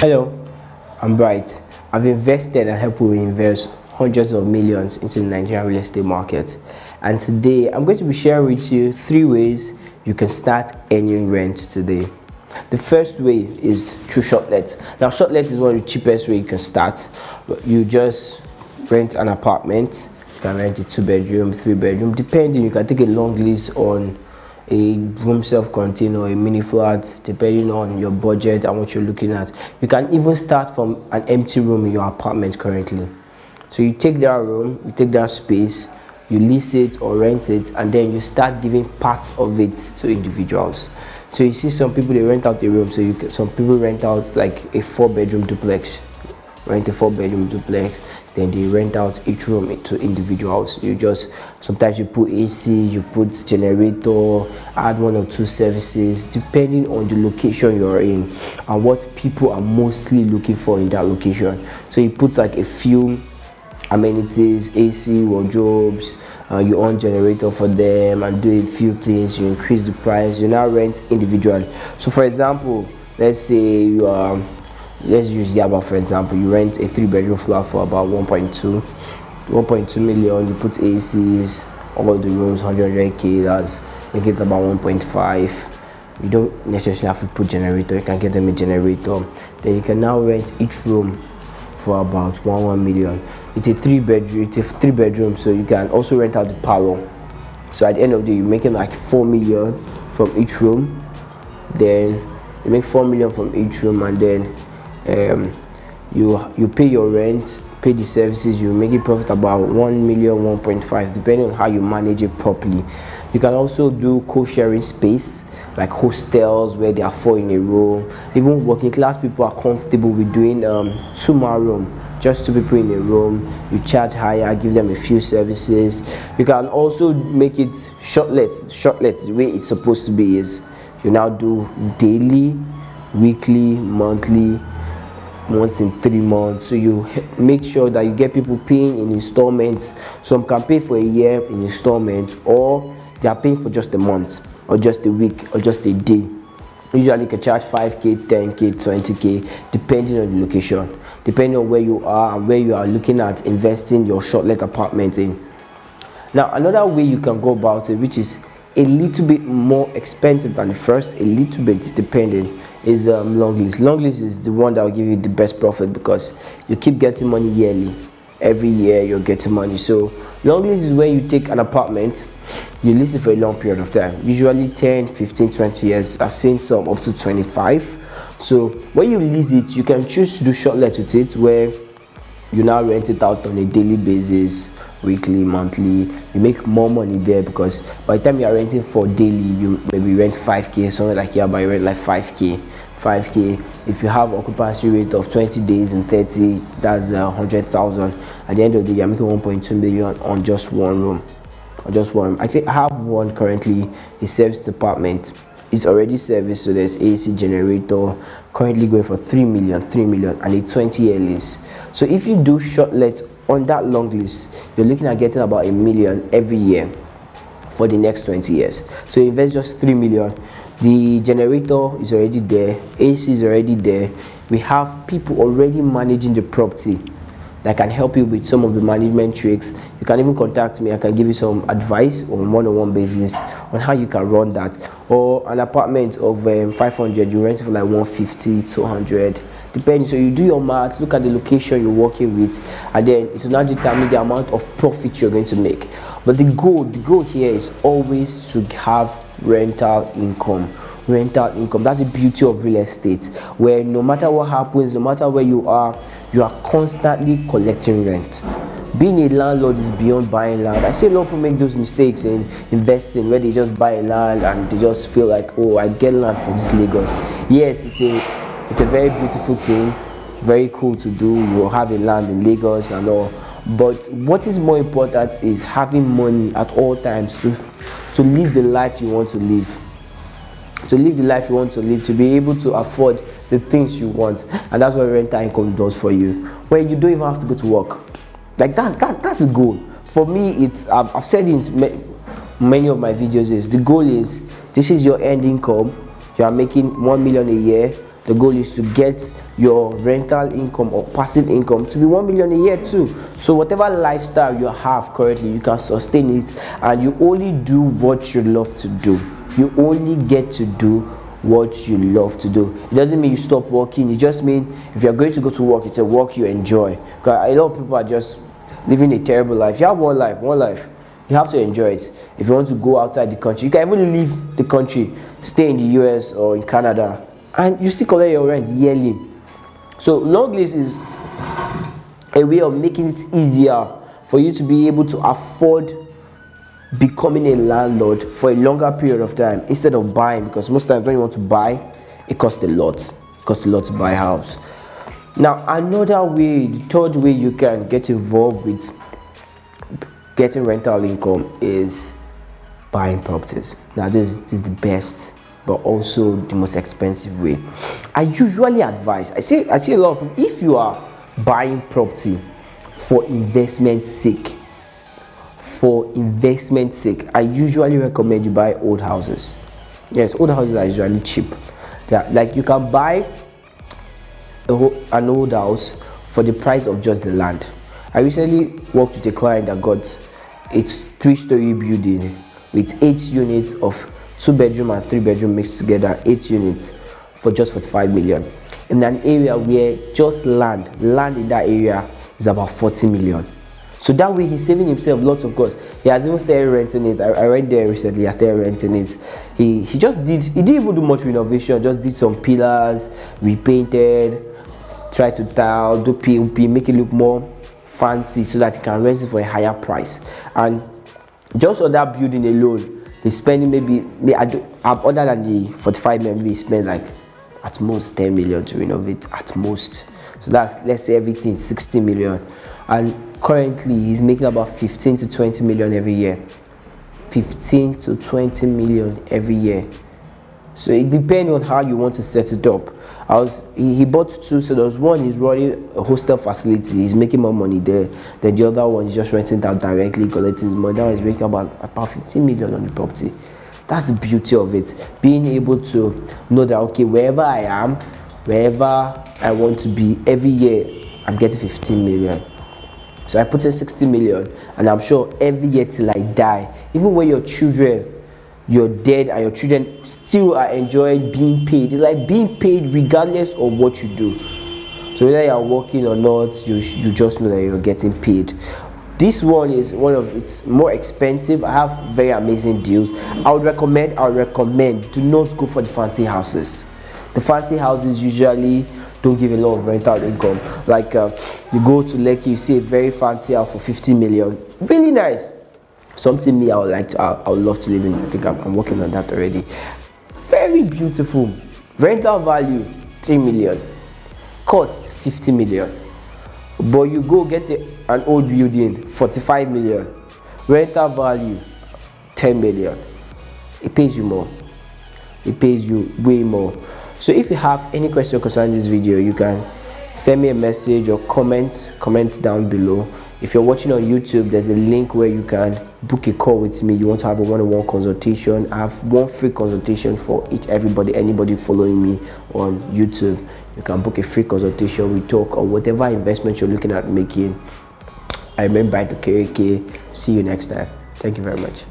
Hello, I'm Bright. I've invested and helped people invest hundreds of millions into the Nigerian real estate market. And today I'm going to be sharing with you 3 ways you can start earning rent today. The first way is through shortlets. Now, shortlets is one of the cheapest way you can start. You just rent an apartment. You can rent a 2-bedroom, 3-bedroom, depending. You can take a long lease on a room self-contained or a mini flat, depending on your budget and what you're looking at. You can even start from an empty room in your apartment currently. So you take that room, you take that space, you lease it or rent it, and then you start giving parts of it to individuals. So you see some people, they rent out a room. So some people rent out like a 4-bedroom duplex, rent a 4-bedroom duplex, then they rent out each room to individuals. You just, sometimes you put AC, you put generator, add 1 or 2 services, depending on the location you're in and what people are mostly looking for in that location. So you put like a few amenities, AC, wardrobes, you own generator for them and do a few things. You increase the price, you now rent individually. So for example, let's say you are, let's use Yaba for example. You rent a 3-bedroom flat for about 1.2 million. You put ACs, all the rooms, 100k. That's make it about 1.5. You don't necessarily have to put generator. You can get them a generator. Then you can now rent each room for about 1 million. It's a 3-bedroom, so you can also rent out the parlor. So at the end of the day, you're making like 4 million from each room. Then you make 4 million from each room, and then you pay your rent, pay the services. You make a profit about 1 million, 1.5, depending on how you manage it properly. You can also do co-sharing space, like hostels where there are 4 in a row. Even working class people are comfortable with doing 2-man room, just 2 people in a room. You charge higher, give them a few services. You can also make it shortlets. The way it's supposed to be is you now do daily, weekly, monthly, once in 3 months. So you make sure that you get people paying in installments. Some can pay for a year in installments, or they are paying for just a month or just a week or just a day. Usually you can charge 5k, 10k, 20k, depending on the location, depending on where you are and where you are looking at investing your shortlet apartment in. Now, another way you can go about it, which is a little bit more expensive than the first, a little bit depending, is long lease. Long lease is the one that will give you the best profit because you keep getting money yearly. Every year you're getting money. So long lease is when you take an apartment, you lease it for a long period of time, usually 10, 15, 20 years. I've seen some up to 25. So when you lease it, you can choose to do shortlet with it, where you now rent it out on a daily basis, weekly, monthly. You make more money there because by the time you are renting for daily, you maybe rent 5k, something like here, but you rent like 5k. If you have occupancy rate of 20 days and 30, that's 100,000. At the end of the day, you're making 1.2 million on just one room. I think I have one currently, a service department. It's already serviced, so there's AC, generator, currently going for 3 million and a 20-year lease. So if you do shortlet on that long lease, you're looking at getting about 1 million every year for the next 20 years. So you invest just 3 million. The generator is already there, AC is already there. We have people already managing the property that can help you with some of the management tricks. You can even contact me. I can give you some advice on one-on-one basis on how you can run that. Or an apartment of 500, you rent it for like 150, 200, depending. So you do your math, look at the location you're working with, and then it will now determine the amount of profit you're going to make. But the goal here is always to have rental income. That's the beauty of real estate, where no matter what happens, no matter where you are constantly collecting rent. Being a landlord is beyond buying land. I see a lot of people make those mistakes in investing, where they just buy a land and they just feel like, oh, I get land for this Lagos. Yes, it's a very beautiful thing, very cool to do. You have a land in Lagos and all, but what is more important is having money at all times to live the life you want to live. To be able to afford the things you want. And that's what rental income does for you, where you don't even have to go to work. Like that's the goal. For me, it's I've said it in many of my videos, is the goal is, this is your end income. You are making 1 million a year. The goal is to get your rental income or passive income to be 1 million a year too. So whatever lifestyle you have currently, you can sustain it, and you only do what you love to do. You only get to do what you love to do. It doesn't mean you stop working. It just means if you're going to go to work, it's a work you enjoy. Because a lot of people are just living a terrible life. You have one life. You have to enjoy it. If you want to go outside the country, you can even leave the country, stay in the US or in Canada, and you still collect your rent yearly. So long lease is a way of making it easier for you to be able to afford becoming a landlord for a longer period of time instead of buying, because most times when you want to buy, it costs a lot. It costs a lot to buy a house. Now another way, the third way you can get involved with getting rental income is buying properties. Now this is the best but also the most expensive way. I usually advise, I see a lot of people, if you are buying property for investment sake, I usually recommend you buy old houses. Yes, old houses are usually cheap. Like you can buy an old house for the price of just the land. I recently worked with a client that got a 3-story building with 8 units of 2-bedroom and 3-bedroom mixed together, 8 units for just 45 million in an area where just land in that area is about 40 million. So that way he's saving himself lots of costs. He has even started renting it. I read there recently, I started renting it. He didn't even do much renovation, just did some pillars, repainted, tried to tile, do POP, make it look more fancy so that he can rent it for a higher price. And just on that building alone, he's spending maybe other than the 45 million, maybe he spent like at most 10 million to renovate, at most. So that's, let's say everything 60 million. And currently he's making about 15 to 20 million every year. 15 to 20 million every year. So it depends on how you want to set it up. He bought 2, so there's one he's running a hostel facility, he's making more money there. Then the other one is just renting that directly, collecting his money. That one is making about 15 million on the property. That's the beauty of it, being able to know that okay, wherever I am, wherever I want to be, every year I'm getting 15 million. So I put in 60 million, and I'm sure every year till I die, even when you're dead and your children still are enjoying being paid. It's like being paid regardless of what you do. So whether you're working or not, you just know that you're getting paid. This one is it's more expensive. I have very amazing deals. I would recommend, do not go for the fancy houses. The fancy houses usually don't give a lot of rental income. Like you go to Lekki, you see a very fancy house for 50 million. Really nice. Something me I would love to live in. I think I'm working on that already. Very beautiful. Rental value 3 million. Cost 50 million. But you go get an old building, 45 million. Rental value 10 million. It pays you more. It pays you way more. So if you have any question concerning this video, you can send me a message or comment down below. If you're watching on YouTube, there's a link where you can book a call with me. You want to have a one-on-one consultation. I have one free consultation for anybody following me on YouTube. You can book a free consultation. We talk on whatever investment you're looking at making. I remember to KK. See you next time. Thank you very much.